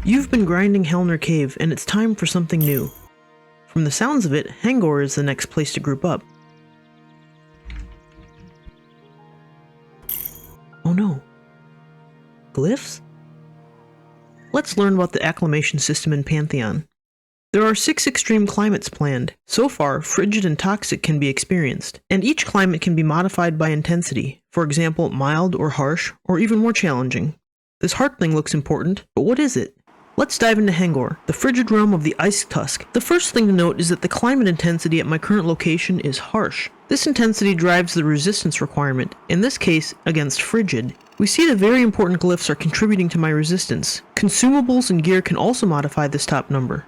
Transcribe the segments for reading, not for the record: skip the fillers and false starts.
You've been grinding Halnir Cave, and it's time for something new. From the sounds of it, Hanggore is the next place to group up. Oh no. Glyphs? Let's learn about the Acclimation System in Pantheon. There are 6 extreme climates planned. So far, Frigid and Toxic can be experienced, and each climate can be modified by intensity, for example, mild or harsh, or even more challenging. This heart thing looks important, but what is it? Let's dive into Hanggore, the frigid realm of the Ice Tusk. The first thing to note is that the climate intensity at my current location is harsh. This intensity drives the resistance requirement, in this case, against Frigid. We see the very important glyphs are contributing to my resistance. Consumables and gear can also modify this top number.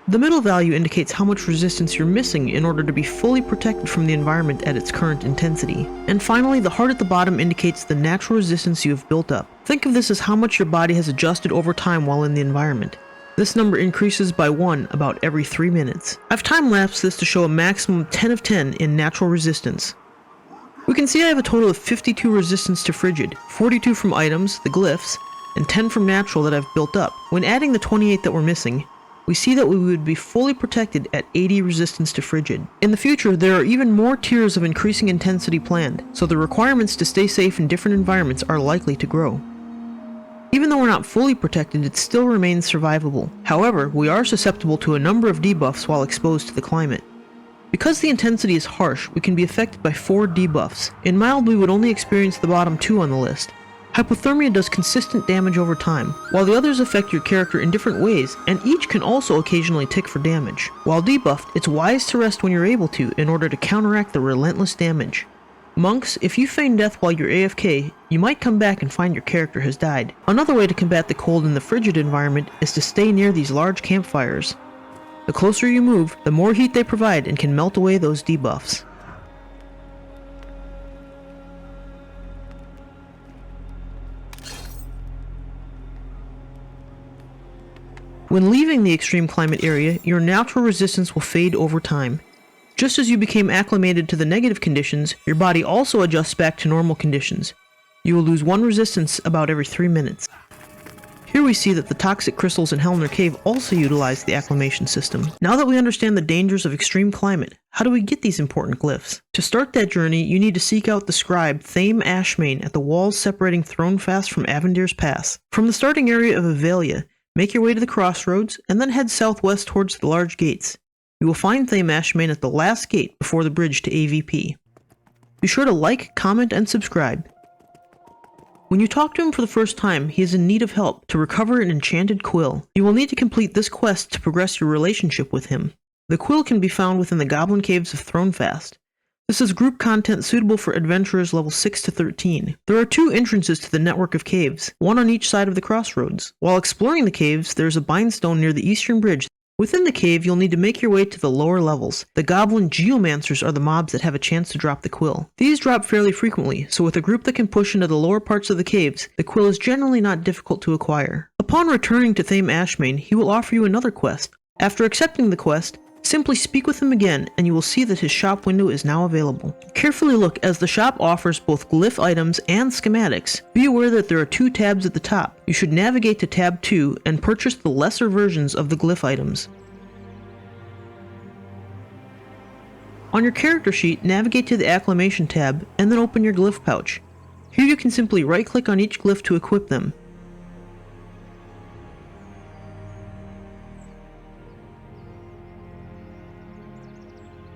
The middle value indicates how much resistance you're missing in order to be fully protected from the environment at its current intensity. And finally, the heart at the bottom indicates the natural resistance you have built up. Think of this as how much your body has adjusted over time while in the environment. This number increases by 1 about every 3 minutes. I've time-lapsed this to show a maximum 10 of 10 in natural resistance. We can see I have a total of 52 resistance to Frigid, 42 from items, the glyphs, and 10 from natural that I've built up. When adding the 28 that we're missing, we see that we would be fully protected at 80 resistance to Frigid. In the future, there are even more tiers of increasing intensity planned, so the requirements to stay safe in different environments are likely to grow. Even though we're not fully protected, it still remains survivable. However, we are susceptible to a number of debuffs while exposed to the climate. Because the intensity is harsh, we can be affected by 4 debuffs. In mild, we would only experience the bottom 2 on the list. Hypothermia does consistent damage over time, while the others affect your character in different ways, and each can also occasionally tick for damage. While debuffed, it's wise to rest when you're able to in order to counteract the relentless damage. Monks, if you feign death while you're AFK, you might come back and find your character has died. Another way to combat the cold in the frigid environment is to stay near these large campfires. The closer you move, the more heat they provide and can melt away those debuffs. When leaving the extreme climate area, your natural resistance will fade over time. Just as you became acclimated to the negative conditions, your body also adjusts back to normal conditions. You will lose 1 resistance about every 3 minutes. Here we see that the toxic crystals in Halnir Cave also utilize the Acclimation System. Now that we understand the dangers of extreme climate, how do we get these important glyphs? To start that journey, you need to seek out the scribe Feign Death at the walls separating Thronefast from Avendir's Pass. From the starting area of Avelia, make your way to the crossroads, and then head southwest towards the large gates. You will find Feign Death at the last gate before the bridge to AVP. Be sure to like, comment, and subscribe. When you talk to him for the first time, he is in need of help to recover an enchanted quill. You will need to complete this quest to progress your relationship with him. The quill can be found within the Goblin Caves of Thronefast. This is group content suitable for adventurers level 6 to 13. There are 2 entrances to the network of caves, one on each side of the crossroads. While exploring the caves, there is a bindstone near the eastern bridge. Within the cave, you'll need to make your way to the lower levels. The Goblin Geomancers are the mobs that have a chance to drop the quill. These drop fairly frequently, so with a group that can push into the lower parts of the caves, the quill is generally not difficult to acquire. Upon returning to Feign Death, he will offer you another quest. After accepting the quest, simply speak with him again, and you will see that his shop window is now available. Carefully look, as the shop offers both glyph items and schematics. Be aware that there are 2 tabs at the top. You should navigate to tab 2 and purchase the lesser versions of the glyph items. On your character sheet, navigate to the Acclimation tab, and then open your glyph pouch. Here you can simply right-click on each glyph to equip them.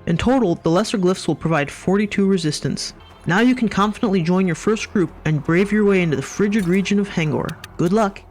In total, the lesser glyphs will provide 42 resistance. Now you can confidently join your first group and brave your way into the frigid region of Hanggore. Good luck!